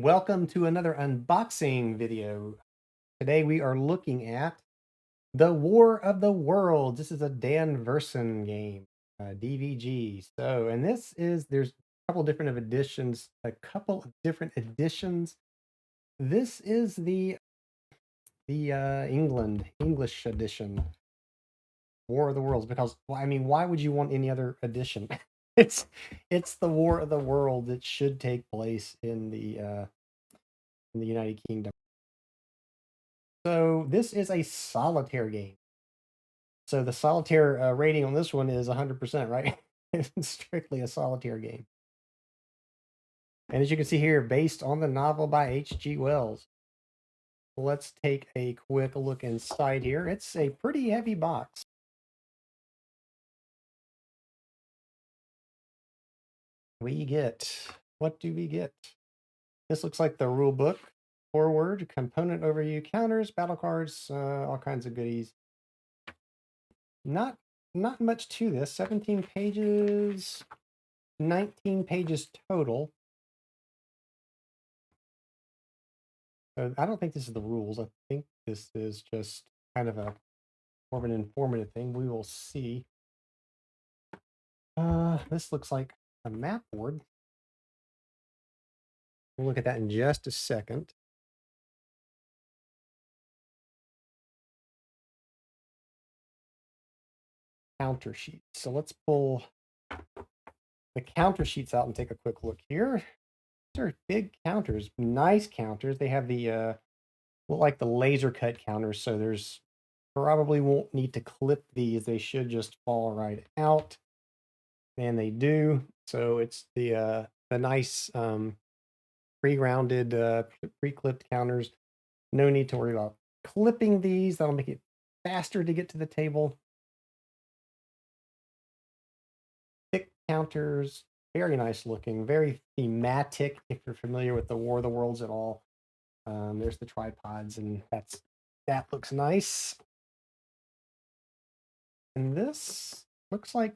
welcome to another unboxing video. Today we are looking at The War of the Worlds. This is a Dan Verson game, DVG. And there's a couple different of editions, This is the English edition, War of the Worlds, because well, I mean, why would you want any other edition? it's it's the War of the World that should take place in the United Kingdom. So this is a solitaire game. So the solitaire rating on this one is 100%, right? It's strictly a solitaire game. And as you can see here, based on the novel by H.G. Wells. Let's take a quick look inside here. It's a pretty heavy box. What do we get? This looks like the rule book, forward, component overview, counters, battle cards, all kinds of goodies. Not much to this. 17 pages, 19 pages total. I don't think this is the rules. I think this is just kind of a more of an informative thing. We will see. This looks like a map board. We'll look at that in just a second. Counter sheets. So let's pull the counter sheets out and take a quick look here. These are big counters, nice counters. They have the look like the laser cut counters, so there's probably won't need to clip these. They should just fall right out, and they do. So it's the nice pre-rounded, pre-clipped counters. No need to worry about clipping these. That'll make it faster to get to the table. Thick counters, very nice looking, very thematic. If you're familiar with the War of the Worlds at all, there's the tripods, and that looks nice. And this looks like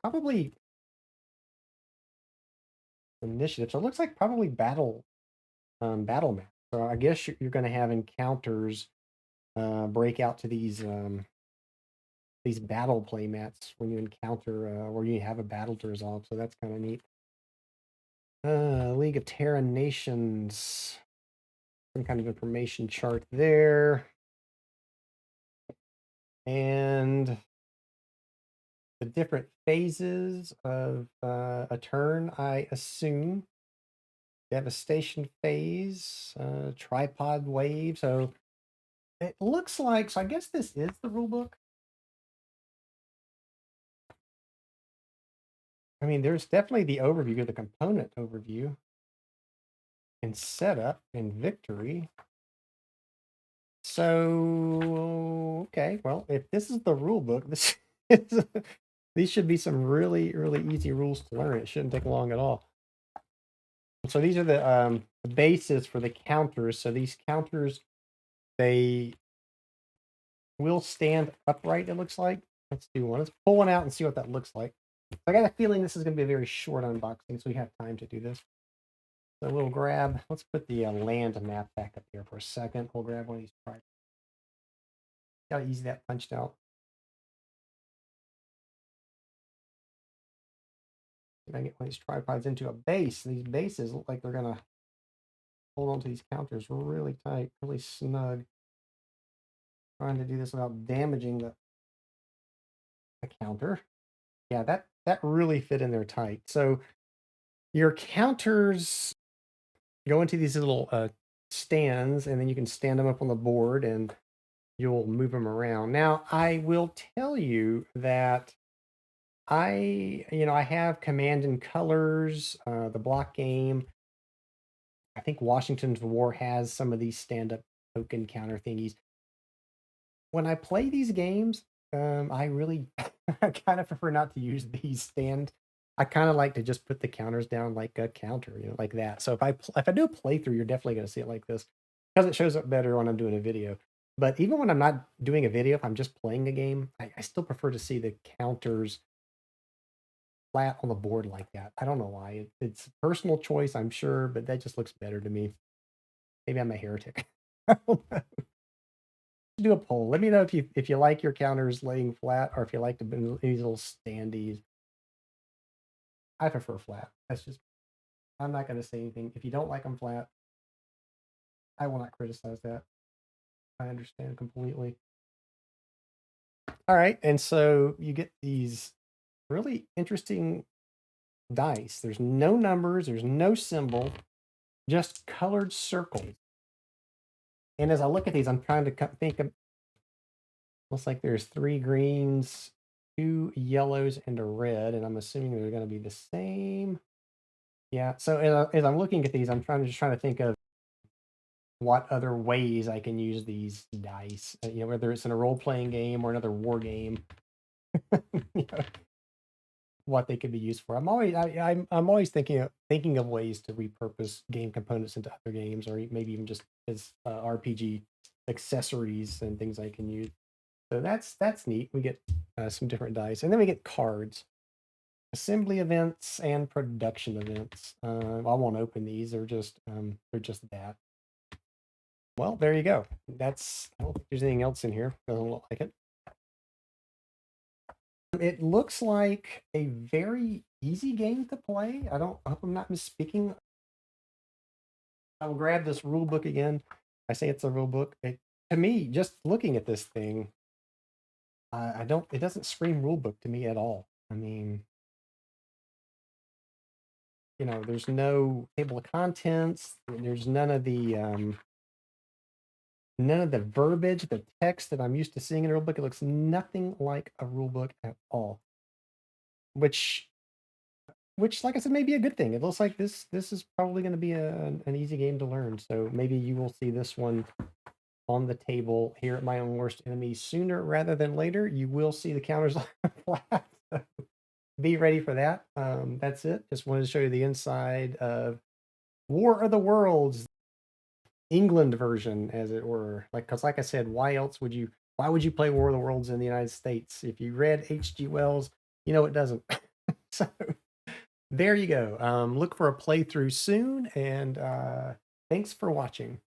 probably initiative. So it looks like probably battle map. So I guess you're going to have encounters break out to these battle play mats when you encounter or you have a battle to resolve. So that's kind of neat. League of Terra Nations. Some kind of information chart there. And the different phases of a turn, I assume. Devastation phase, tripod wave. So it looks like, so I guess this is the rule book. I mean, there's definitely the overview, the component overview, and setup and victory. So, okay, well, if this is the rule book, these should be some really, really easy rules to learn. It shouldn't take long at all. So these are the bases for the counters. So these counters, they will stand upright, it looks like. Let's do one. Let's pull one out and see what that looks like. I got a feeling this is going to be a very short unboxing, so we have time to do this. So we'll grab, let's put the land map back up here for a second. We'll grab one of these tripods. Gotta ease that punched out. I get one of these tripods into a base. These bases look like they're going to hold on to these counters really tight, really snug. Trying to do this without damaging the counter. Yeah, that really fit in there tight. So your counters go into these little stands, and then you can stand them up on the board and you'll move them around. Now, I will tell you that I have Command and Colors, the block game. I think Washington's War has some of these stand-up token counter thingies. When I play these games, I really I kind of prefer not to use these stand. I kind of like to just put the counters down like a counter, like that. So if I do a playthrough, you're definitely going to see it like this because it shows up better when I'm doing a video. But even when I'm not doing a video, if I'm just playing a game, I still prefer to see the counters flat on the board like that. I don't know why. It's a personal choice, I'm sure, but that just looks better to me. Maybe I'm a heretic. I don't know. Do a poll. Let me know if you like your counters laying flat or if you like these little standees. I prefer flat. That's just, I'm not going to say anything. If you don't like them flat, I will not criticize that. I understand completely. All right, and so you get these really interesting dice. There's no numbers, there's no symbol, just colored circles. And as I look at these, I'm trying to think of, looks like there's 3 greens, 2 yellows, and a red, and I'm assuming they're going to be the same. Yeah, so as I'm looking at these, I'm just trying to think of what other ways I can use these dice. Whether it's in a role-playing game or another war game. you know, what they could be used for. I'm always thinking of ways to repurpose game components into other games, or maybe even just as RPG accessories and things I can use. So that's neat. We get some different dice, and then we get cards, assembly events, and production events. I won't open these. They're just that. Well, there you go. I don't think there's anything else in here. Doesn't look like it. It looks like a very easy game to play. I hope I'm not misspeaking. I'll grab this rule book again. I say it's a rule book. To me, just looking at this thing, it doesn't scream rule book to me at all. I mean, there's no table of contents. There's none of the verbiage, the text that I'm used to seeing in a rule book. It looks nothing like a rule book at all. Which, like I said, may be a good thing. It looks like this is probably going to be an easy game to learn. So maybe you will see this one on the table here at My Own Worst Enemy sooner rather than later. You will see the counters flat. So be ready for that. That's it. Just wanted to show you the inside of War of the Worlds, England version, as it were. Because like I said, why would you play War of the Worlds in the United States? If you read H.G. Wells, it doesn't. So there you go. Look for a playthrough soon, and thanks for watching.